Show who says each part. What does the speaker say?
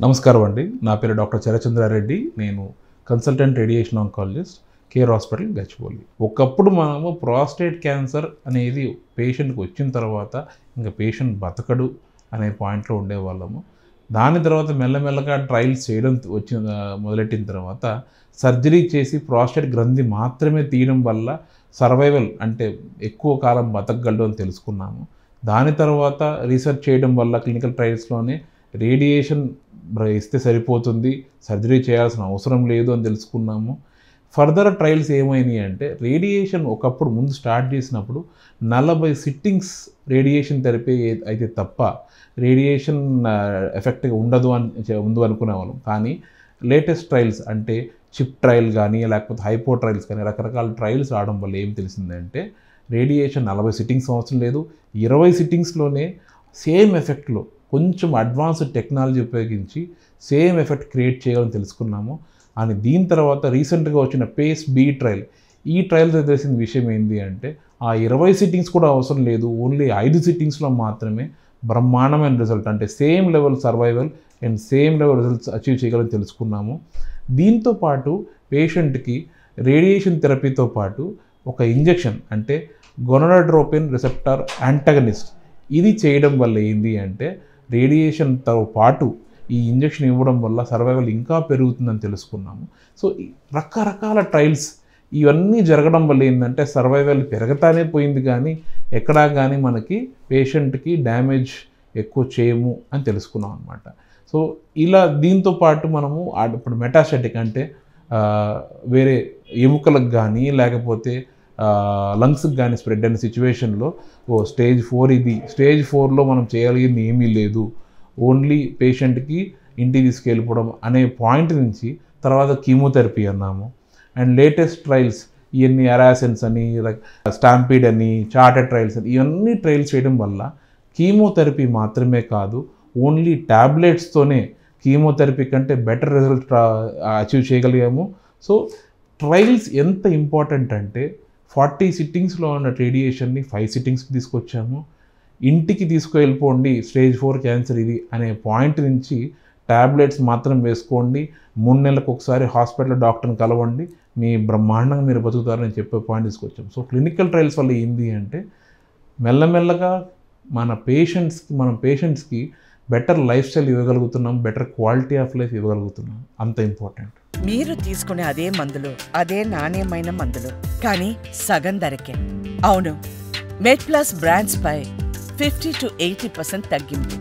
Speaker 1: నమస్కారం అండి. నా పేరు డాక్టర్ చరచంద్రారెడ్డి. నేను consultant radiation oncologist, care hospital, Gachibowli. ఒకప్పుడు మనము ప్రాస్టేట్ క్యాన్సర్ అనేది పేషెంట్‌కి వచ్చిన తర్వాత ఇంక పేషెంట్ బతకడు అనే పాయింట్‌లో ఉండేవాళ్ళము. దాని తర్వాత మెల్లమెల్లగా ట్రయల్స్ చేయడం మొదలెట్టిన తర్వాత సర్జరీ చేసి ప్రాస్టేట్ గ్రంథి మాత్రమే తీయడం వల్ల సర్వైవల్ అంటే ఎక్కువ కాలం బతకగలడు అని తెలుసుకున్నాము. దాని తర్వాత రీసెర్చ్ చేయడం వల్ల క్లినికల్ ట్రయల్స్‌లోనే రేడియేషన్ ఇస్తే సరిపోతుంది, సర్జరీ చేయాల్సిన అవసరం లేదు అని తెలుసుకున్నాము. ఫర్దర్ ట్రయల్స్ ఏమైనాయి అంటే రేడియేషన్ ఒకప్పుడు ముందు స్టార్ట్ చేసినప్పుడు 40 సిట్టింగ్స్ రేడియేషన్ థెరపీ అయితే తప్ప రేడియేషన్ ఎఫెక్ట్గా ఉండదు అని ముందు అనుకునేవాళ్ళం. కానీ లేటెస్ట్ ట్రయల్స్ అంటే చిప్ ట్రయల్ కానీ లేకపోతే హైపో ట్రయల్స్ కానీ రకరకాల ట్రయల్స్ రావడం వల్ల ఏం తెలిసిందంటే రేడియేషన్ 40 సిట్టింగ్స్ అవసరం లేదు, 20 సిట్టింగ్స్లోనే సేమ్ ఎఫెక్ట్లో కొంచెం అడ్వాన్స్డ్ టెక్నాలజీ ఉపయోగించి సేమ్ ఎఫెక్ట్ క్రియేట్ చేయాలని తెలుసుకున్నాము. అని దీని తర్వాత రీసెంట్గా వచ్చిన పేస్ బి ట్రయల్, ఈ ట్రయల్తో తెలిసిన విషయం ఏంటి అంటే ఆ 20 సిట్టింగ్స్ కూడా అవసరం లేదు, ఓన్లీ 5 సిట్టింగ్స్లో మాత్రమే బ్రహ్మాండమైన రిజల్ట్ అంటే same level survival and same level results achieve చేయగలని తెలుసుకున్నాము. దీంతో పాటు పేషెంట్కి రేడియేషన్ థెరపీతో పాటు ఒక ఇంజెక్షన్ అంటే గొనాడోట్రోపిన్ రిసెప్టార్ యాంటగనిస్ట్ ఇది చేయడం వల్ల ఏంటి అంటే రేడియేషన్తో పాటు ఈ ఇంజెక్షన్ ఇవ్వడం వల్ల సర్వైవల్ ఇంకా పెరుగుతుందని తెలుసుకున్నాము. సో రకరకాల ట్రయల్స్ ఇవన్నీ జరగడం వల్ల ఏంటంటే సర్వైవల్ పెరగతానే పోయింది కానీ ఎక్కడా కానీ మనకి పేషెంట్కి డ్యామేజ్ ఎక్కువ చేయము అని తెలుసుకున్నాం అనమాట. సో ఇలా దీంతో పాటు మనము ఇప్పుడు మెటాస్టాటిక్ అంటే వేరే ఎముకలకు కానీ లేకపోతే లంగ్స్కి కానీ స్ప్రెడ్ అయిన సిచ్యువేషన్లో స్టేజ్ 4 ఇది స్టేజ్ 4లో మనం చేయగలిగింది ఏమీ లేదు, ఓన్లీ పేషెంట్కి ఇంటికి తీసుకెళ్ళిపోవడం అనే పాయింట్ నుంచి తర్వాత కీమోథెరపీ అన్నాము. అండ్ లేటెస్ట్ ట్రయల్స్ ఇవన్నీ అరాసెన్స్ అని స్టాంపీడ్ అని చార్టెడ్ ట్రయల్స్ అని ఇవన్నీ ట్రయల్స్ చేయడం వల్ల కీమోథెరపీ మాత్రమే కాదు ఓన్లీ ట్యాబ్లెట్స్తోనే కీమోథెరపీ కంటే బెటర్ రిజల్ట్ అచీవ్ చేయగలిగాము. సో ట్రయల్స్ ఎంత ఇంపార్టెంట్ అంటే 40 సిట్టింగ్స్లో ఉన్న రేడియేషన్ని 5 సిట్టింగ్స్కి తీసుకొచ్చాము. ఇంటికి తీసుకువెళ్ళిపోండి స్టేజ్ 4 క్యాన్సర్ ఇది అనే పాయింట్ నుంచి ట్యాబ్లెట్స్ మాత్రం వేసుకోండి, 3 నెలలకు ఒకసారి హాస్పిటల్లో డాక్టర్ని కలవండి, మీ బ్రహ్మాండంగా మీరు బతుకుతారని చెప్పే పాయింట్ తీసుకొచ్చాము. సో క్లినికల్ ట్రయల్స్ వల్ల ఏంటి అంటే మెల్లమెల్లగా మనం పేషెంట్స్కి బెటర్ లైఫ్ స్టైల్ ఇవ్వగలుగుతున్నాం, బెటర్ క్వాలిటీ ఆఫ్ లైఫ్ ఇవ్వగలుగుతున్నాం. అంత ఇంపార్టెంట్.
Speaker 2: మీరు తీసుకునే అదే మందులు, అదే నాణ్యమైన మందులు, కానీ సగం ధరకే. అవును, మెడ్ ప్లస్ బ్రాండ్స్ పై 50 to 80% తగ్గింపు.